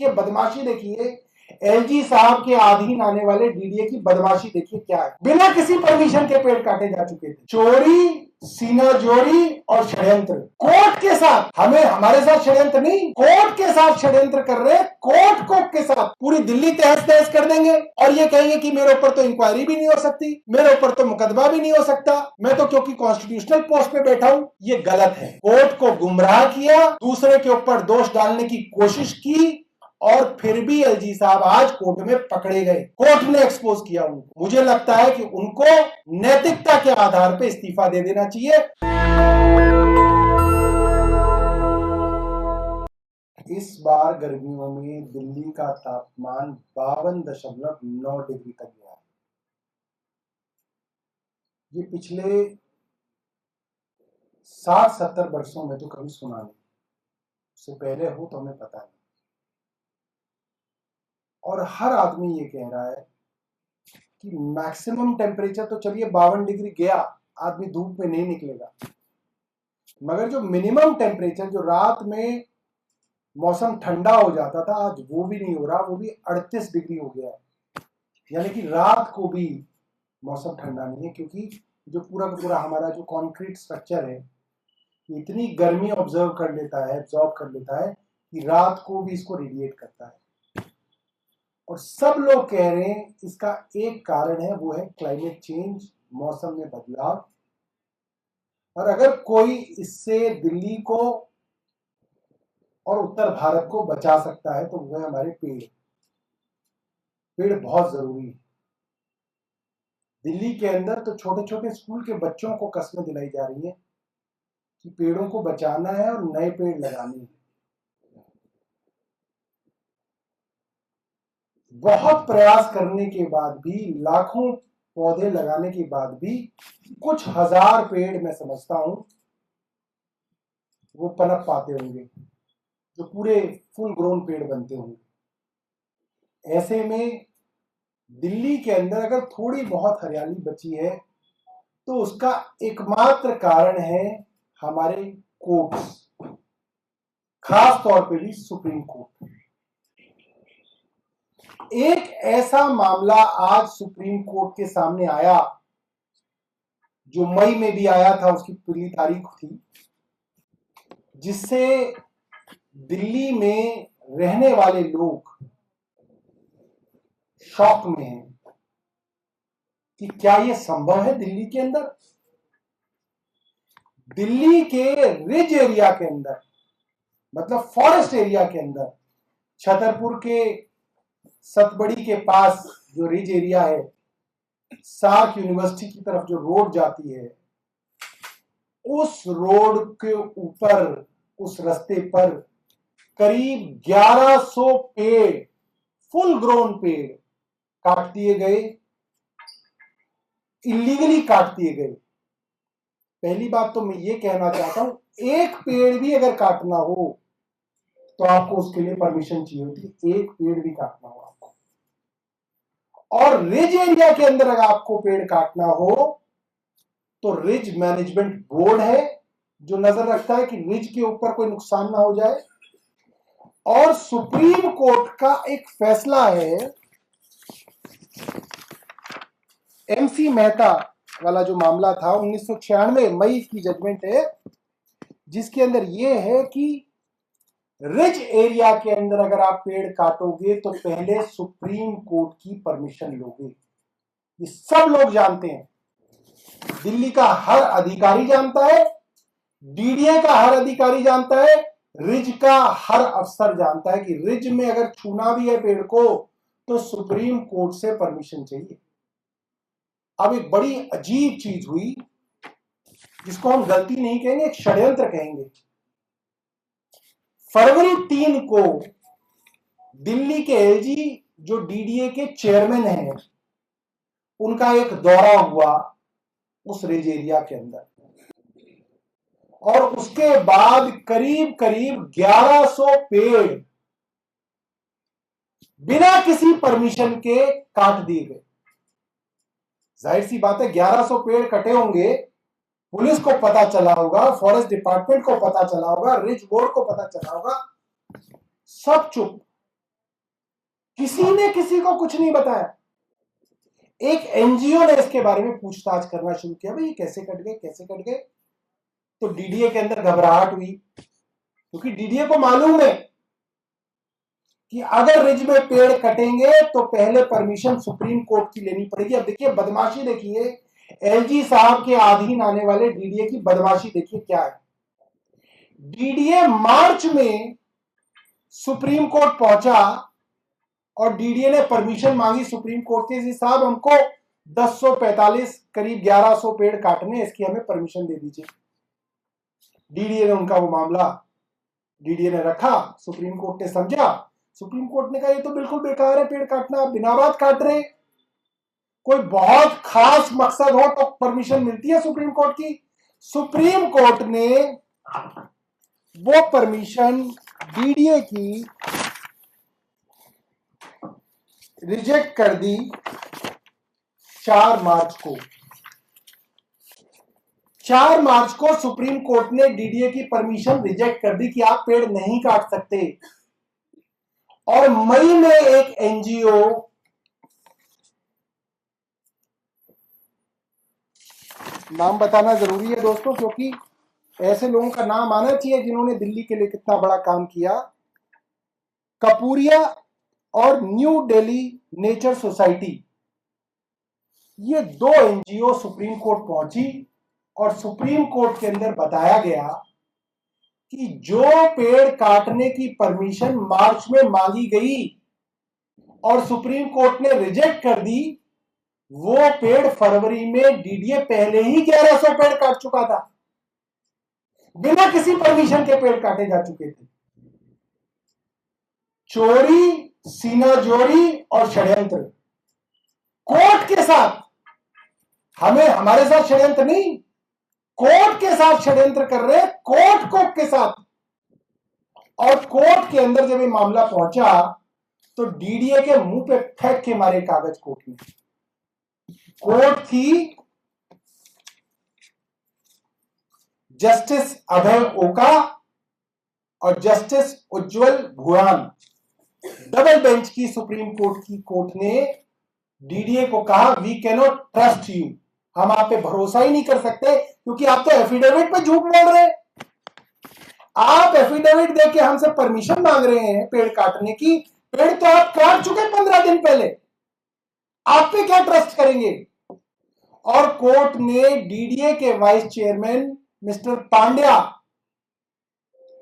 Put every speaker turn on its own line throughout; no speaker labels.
ये बदमाशी देखिए, एलजी साहब के अधीन आने वाले डीडीए की बदमाशी देखिए क्या है। बिना किसी परमिशन के पेड़ काटे जा चुके थे। चोरी, सीनाजोरी और षड्यंत्र कोर्ट के साथ, हमें हमारे साथ षड्यंत्र नहीं, कोर्ट के साथ षड्यंत्र कर रहे, कोर्ट को के साथ पूरी दिल्ली तहस तहस कर देंगे और ये कहेंगे कि मेरे ऊपर तो इंक्वायरी भी नहीं हो सकती, मेरे ऊपर तो मुकदमा भी नहीं हो सकता, मैं तो क्योंकि कॉन्स्टिट्यूशनल पोस्ट पे बैठा हूं। ये गलत है। कोर्ट को गुमराह किया, दूसरे के ऊपर दोष डालने की कोशिश की और फिर भी एलजी साहब आज कोर्ट में पकड़े गए, कोर्ट ने एक्सपोज किया उनको। मुझे लगता है कि उनको नैतिकता के आधार पर इस्तीफा दे देना चाहिए। इस बार गर्मियों में दिल्ली का तापमान 52.9 डिग्री तक गया है। ये पिछले 60-70 वर्षों में तो कभी सुना नहीं, उससे पहले हो तो हमें पता नहीं। और हर आदमी ये कह रहा है कि मैक्सिमम टेम्परेचर तो चलिए 52 डिग्री गया, आदमी धूप में नहीं निकलेगा, मगर जो मिनिमम टेम्परेचर, जो रात में मौसम ठंडा हो जाता था, आज वो भी नहीं हो रहा, वो भी 38 डिग्री हो गया है। यानी कि रात को भी मौसम ठंडा नहीं है, क्योंकि जो पूरा का पूरा हमारा जो कंक्रीट स्ट्रक्चर है इतनी गर्मी ऑब्जर्व कर लेता है कि रात को भी इसको रेडिएट करता है। और सब लोग कह रहे हैं इसका एक कारण है, वो है क्लाइमेट चेंज, मौसम में बदलाव। और अगर कोई इससे दिल्ली को और उत्तर भारत को बचा सकता है तो वो है हमारे पेड़। पेड़ बहुत जरूरी है। दिल्ली के अंदर तो छोटे छोटे स्कूल के बच्चों को कस्में दिलाई जा रही है कि पेड़ों को बचाना है और नए पेड़ लगाने हैं। बहुत प्रयास करने के बाद भी, लाखों पौधे लगाने के बाद भी कुछ हजार पेड़ मैं समझता हूं वो पनप पाते होंगे, जो पूरे फुल ग्रोन पेड़ बनते होंगे। ऐसे में दिल्ली के अंदर अगर थोड़ी बहुत हरियाली बची है तो उसका एकमात्र कारण है हमारे कोर्ट्स, खास तौर पे भी सुप्रीम कोर्ट। एक ऐसा मामला आज सुप्रीम कोर्ट के सामने आया, जो मई में भी आया था, उसकी पहली तारीख थी, जिससे दिल्ली में रहने वाले लोग शॉक में हैं कि क्या यह संभव है दिल्ली के अंदर। दिल्ली के रिज एरिया के अंदर, मतलब फॉरेस्ट एरिया के अंदर, छतरपुर के सतबड़ी के पास जो रिज एरिया है, सार्क यूनिवर्सिटी की तरफ जो रोड जाती है, उस रोड के ऊपर, उस रास्ते पर करीब 1100 पेड़, फुल ग्रोन पेड़ काट दिए गए, इलीगली काट दिए गए। पहली बात तो मैं ये कहना चाहता हूं, एक पेड़ भी अगर काटना हो तो आपको उसके लिए परमिशन चाहिए होती, एक पेड़ भी काटना हो आपको। और रिज एरिया के अंदर अगर आपको पेड़ काटना हो तो रिज मैनेजमेंट बोर्ड है जो नजर रखता है कि रिज के ऊपर कोई नुकसान ना हो जाए। और सुप्रीम कोर्ट का एक फैसला है, एमसी मेहता वाला जो मामला था 1996 मई की जजमेंट है, जिसके अंदर यह है कि रिज एरिया के अंदर अगर आप पेड़ काटोगे तो पहले सुप्रीम कोर्ट की परमिशन लोगे। ये सब लोग जानते हैं, दिल्ली का हर अधिकारी जानता है, डीडीए का हर अधिकारी जानता है, रिज का हर अफसर जानता है कि रिज में अगर छूना भी है पेड़ को तो सुप्रीम कोर्ट से परमिशन चाहिए। अब एक बड़ी अजीब चीज हुई, जिसको हम गलती नहीं कहेंगे, एक षड्यंत्र कहेंगे। फरवरी 3 को दिल्ली के एलजी जो डीडीए के चेयरमैन हैं, उनका एक दौरा हुआ उस रिज एरिया के अंदर, और उसके बाद करीब करीब 1100 पेड़ बिना किसी परमिशन के काट दिए गए। जाहिर सी बात है, 1100 पेड़ कटे होंगे, पुलिस को पता चला होगा, फॉरेस्ट डिपार्टमेंट को पता चला होगा, रिज बोर्ड को पता चला होगा, सब चुप। किसी ने किसी को कुछ नहीं बताया। एक एनजीओ ने इसके बारे में पूछताछ करना शुरू किया, भाई ये कैसे कट गए, कैसे कट गए। तो डीडीए के अंदर घबराहट हुई, क्योंकि डीडीए को मालूम है कि अगर रिज में पेड़ कटेंगे तो पहले परमिशन सुप्रीम कोर्ट की लेनी पड़ेगी। अब देखिए बदमाशी, देखिए एलजी साहब के अधीन आने वाले डीडीए की बदमाशी देखिए क्या है। डीडीए मार्च में सुप्रीम कोर्ट पहुंचा और डीडीए ने परमिशन मांगी सुप्रीम कोर्ट के, साहब हमको 1045 करीब 1100 पेड़ काटने, इसकी हमें परमिशन दे दीजिए। डीडीए ने उनका वो मामला डीडीए ने रखा, सुप्रीम कोर्ट ने समझा, सुप्रीम कोर्ट ने कहा ये तो बिल्कुल बेकार है पेड़ काटना, आप बिना बात काट रहे, कोई बहुत खास मकसद हो तो परमिशन मिलती है सुप्रीम कोर्ट की। सुप्रीम कोर्ट ने वो परमिशन डीडीए की रिजेक्ट कर दी 4 मार्च को। 4 मार्च को सुप्रीम कोर्ट ने डीडीए की परमिशन रिजेक्ट कर दी कि आप पेड़ नहीं काट सकते। और मई में एक एनजीओ नाम बताना जरूरी है दोस्तों, क्योंकि ऐसे लोगों का नाम आना चाहिए जिन्होंने दिल्ली के लिए कितना बड़ा काम किया। कपूरिया और न्यू दिल्ली नेचर सोसाइटी, ये 2 एनजीओ सुप्रीम कोर्ट पहुंची और सुप्रीम कोर्ट के अंदर बताया गया कि जो पेड़ काटने की परमिशन मार्च में मांगी गई और सुप्रीम कोर्ट ने रिजेक्ट कर दी, वो पेड़ फरवरी में डीडीए पहले ही 1100 पेड़ काट चुका था, बिना किसी परमिशन के पेड़ काटे जा चुके थे। चोरी, सीनाजोरी और षड्यंत्र कोर्ट के साथ, हमें हमारे साथ षड्यंत्र नहीं, कोर्ट के साथ षड्यंत्र कर रहे हैं, कोर्ट के साथ। और कोर्ट के अंदर जब ये मामला पहुंचा तो डीडीए के मुंह पे फेंक के मारे कागज कोर्ट ने। कोर्ट थी जस्टिस अभय ओका और justice Ujjwal Bhuyan, double bench की सुप्रीम कोर्ट की कोर्ट ने डीडीए को कहा we can not trust you, हम आप पे भरोसा ही नहीं कर सकते, क्योंकि आप तो एफिडेविट पे झूठ बोल रहे हैं। आप एफिडेविट देके हमसे परमिशन मांग रहे हैं पेड़ काटने की, पेड़ तो आप काट चुके 15 दिन पहले, आप पे क्या ट्रस्ट करेंगे। और कोर्ट ने डीडीए के वाइस चेयरमैन मिस्टर पांड्या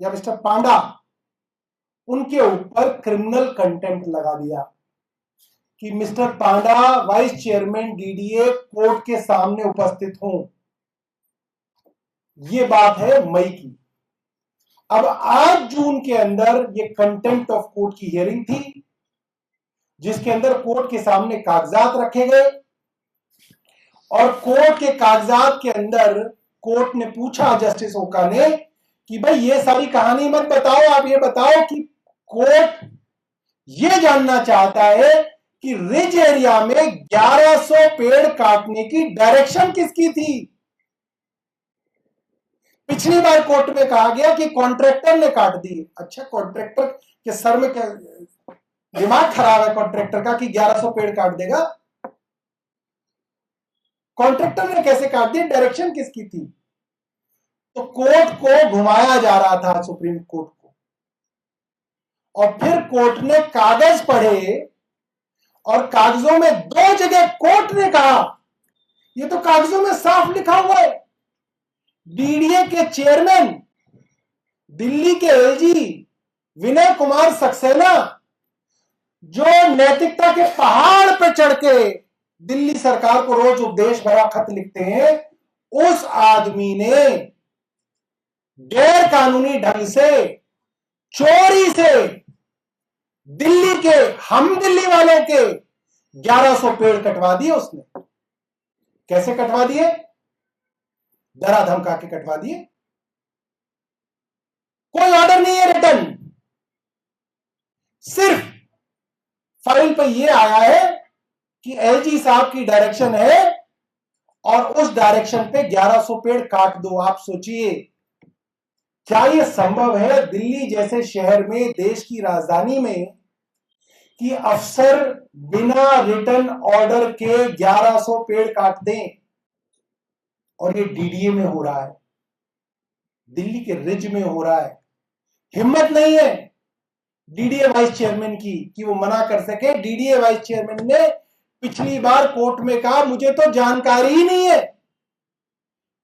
या मिस्टर पांडा, उनके ऊपर क्रिमिनल कंटेम्प्ट लगा दिया कि मिस्टर पांडा वाइस चेयरमैन डीडीए कोर्ट के सामने उपस्थित हों। ये बात है मई की। अब आज जून के अंदर ये कंटेम्प्ट ऑफ कोर्ट की हियरिंग थी, जिसके अंदर कोर्ट के सामने कागजात रखे गए और कोर्ट के कागजात के अंदर कोर्ट ने पूछा जस्टिस ओका ने कि भाई ये सारी कहानी मत बताओ, आप ये बताओ कि कोर्ट ये जानना चाहता है कि रिज एरिया में 1100 पेड़ काटने की डायरेक्शन किसकी थी। पिछली बार कोर्ट में कहा गया कि कॉन्ट्रैक्टर ने काट दी। अच्छा, कॉन्ट्रैक्टर के सर में क्या दिमाग खराब है कॉन्ट्रैक्टर का कि 1100 पेड़ काट देगा। कॉन्ट्रैक्टर ने कैसे काट दिया, डायरेक्शन किसकी थी। तो कोर्ट को घुमाया जा रहा था सुप्रीम कोर्ट को, और फिर कोर्ट ने कागज पढ़े और कागजों में 2 जगह कोर्ट ने कहा, ये तो कागजों में साफ लिखा हुआ है, डीडीए के चेयरमैन दिल्ली के एलजी विनय कुमार सक्सेना, जो नैतिकता के पहाड़ पर चढ़ के दिल्ली सरकार को रोज उपदेश भरा खत लिखते हैं, उस आदमी ने गैर कानूनी ढंग से, चोरी से दिल्ली के, हम दिल्ली वालों के 1100 पेड़ कटवा दिए उसने। कैसे कटवा दिए, डरा धमका के कटवा दिए। कोई ऑर्डर नहीं है रिटर्न, सिर्फ फाइल पे ये आया है कि एलजी साहब की डायरेक्शन है और उस डायरेक्शन पे 1100 पेड़ काट दो। आप सोचिए क्या यह संभव है दिल्ली जैसे शहर में, देश की राजधानी में, कि अफसर बिना रिटर्न ऑर्डर के 1100 पेड़ काट दें, और ये डीडीए में हो रहा है, दिल्ली के रिज में हो रहा है। हिम्मत नहीं है डीडीए वाइस चेयरमैन की कि वो मना कर सके। डीडीए वाइस चेयरमैन ने पिछली बार कोर्ट में कहा मुझे तो जानकारी ही नहीं है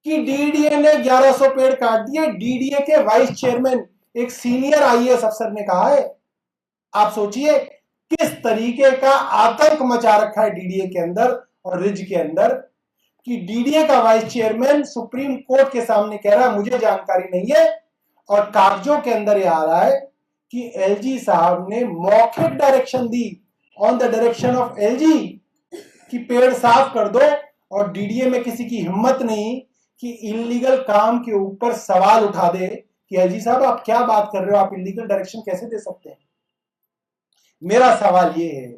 कि डीडीए ने 1100 पेड़ काट दिए। डीडीए के वाइस चेयरमैन एक सीनियर आईएएस अफसर ने कहा है। आप सोचिए किस तरीके का आतंक मचा रखा है डीडीए के अंदर और रिज के अंदर, कि डीडीए का वाइस चेयरमैन सुप्रीम कोर्ट के सामने कह रहा है मुझे जानकारी नहीं है, और कागजों के अंदर यह आ रहा है कि एलजी साहब ने मौखिक direction the on the direction of LG कि पेड़ साफ कर दो, और डीडीए में किसी की हिम्मत नहीं कि इलीगल काम के ऊपर सवाल उठा दे कि एलजी साहब आप क्या बात कर रहे हो, आप इलीगल डायरेक्शन कैसे दे सकते हैं। मेरा सवाल यह है,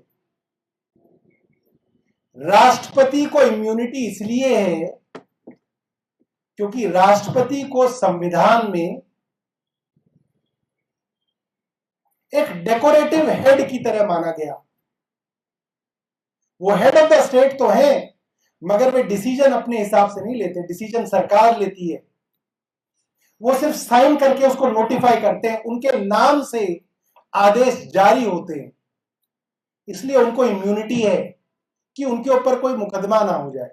राष्ट्रपति को इम्यूनिटी इसलिए है क्योंकि राष्ट्रपति को संविधान में एक डेकोरेटिव हेड की तरह माना गया। वो हेड ऑफ द स्टेट तो है, मगर वे डिसीजन अपने हिसाब से नहीं लेते, डिसीजन सरकार लेती है। वो सिर्फ साइन करके उसको नोटिफाई करते हैं, उनके नाम से आदेश जारी होते हैं। इसलिए उनको इम्यूनिटी है कि उनके ऊपर कोई मुकदमा ना हो जाए,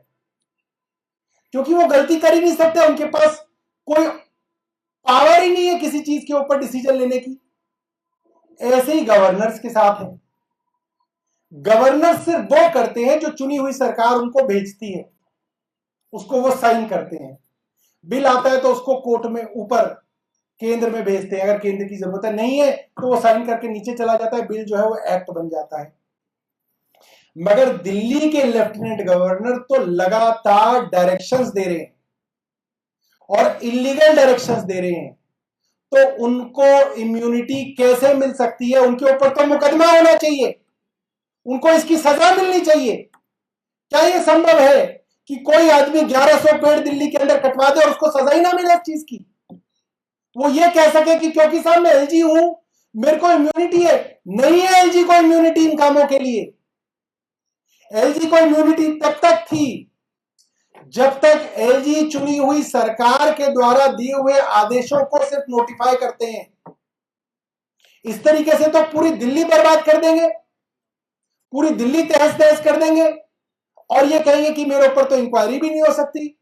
क्योंकि वो गलती कर ही नहीं सकते, उनके पास कोई पावर ही नहीं है किसी चीज के ऊपर डिसीजन लेने की। ऐसे ही गवर्नर्स के साथ है। गवर्नर सिर्फ वो करते हैं जो चुनी हुई सरकार उनको भेजती है, उसको वो साइन करते हैं। बिल आता है तो उसको कोर्ट में ऊपर केंद्र में भेजते हैं, अगर केंद्र की जरूरत है, नहीं है तो वो साइन करके नीचे चला जाता है, बिल जो है वो एक्ट बन जाता है। मगर दिल्ली के लेफ्टिनेंट गवर्नर तो लगातार डायरेक्शंस दे रहे हैं और इलीगल डायरेक्शंस दे रहे हैं, तो उनको इम्यूनिटी कैसे मिल सकती है? उनके ऊपर तो मुकदमा होना चाहिए, उनको इसकी सजा मिलनी चाहिए। क्या यह संभव है कि कोई आदमी 1100 पेड़ दिल्ली के अंदर कटवा दे और उसको सजा ही ना मिले इस चीज की? वो ये कह सके कि क्योंकि साहब मैं एलजी हूं मेरे को इम्यूनिटी है। नहीं है एलजी को इम्यूनिटी इन कामों के लिए। एलजी को इम्यूनिटी तब तक थी जब तक एलजी चुनी हुई सरकार के द्वारा दिए हुए आदेशों को सिर्फ नोटिफाई करते हैं। इस तरीके से तो पूरी दिल्ली बर्बाद कर देंगे, पूरी दिल्ली तहस तहस कर देंगे, और ये कहेंगे कि मेरे ऊपर तो इंक्वायरी भी नहीं हो सकती,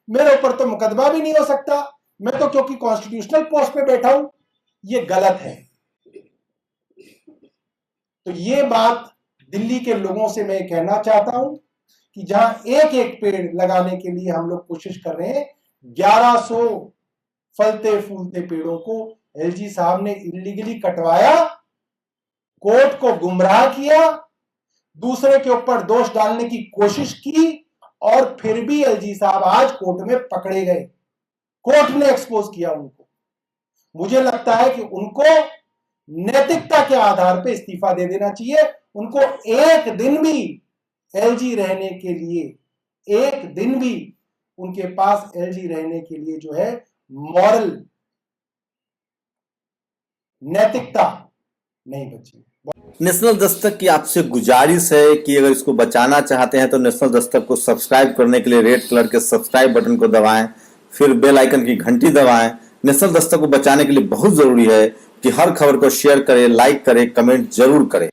मेरे ऊपर तो मुकदमा भी नहीं हो सकता, मैं तो क्योंकि कॉन्स्टिट्यूशनल पोस्ट पे बैठा हूं। ये गलत है। तो ये बात दिल्ली के लोगों से मैं कहना चाहता हूं कि जहां एक एक पेड़ लगाने के लिए हम लोग कोशिश कर रहे हैं, 1100 फलते फूलते पेड़ों को एलजी साहब ने इलीगली कटवाया, कोर्ट को गुमराह किया, दूसरे के ऊपर दोष डालने की कोशिश की, और फिर भी एलजी साहब आज कोर्ट में पकड़े गए। कोर्ट ने एक्सपोज किया उनको। मुझे लगता है कि उनको नैतिकता के आधार पर इस्तीफा दे देना चाहिए। उनको एक दिन भी एलजी रहने के लिए, एक दिन भी उनके पास एलजी रहने के लिए जो है मॉरल नैतिकता नहीं बची।
नेशनल दस्तक की आपसे गुजारिश है कि अगर इसको बचाना चाहते हैं तो नेशनल दस्तक को सब्सक्राइब करने के लिए रेड कलर के सब्सक्राइब बटन को दबाएं, फिर बेल आइकन की घंटी दबाएं। नेशनल दस्तक को बचाने के लिए बहुत जरूरी है कि हर खबर को शेयर करें, लाइक करें, कमेंट जरूर करें।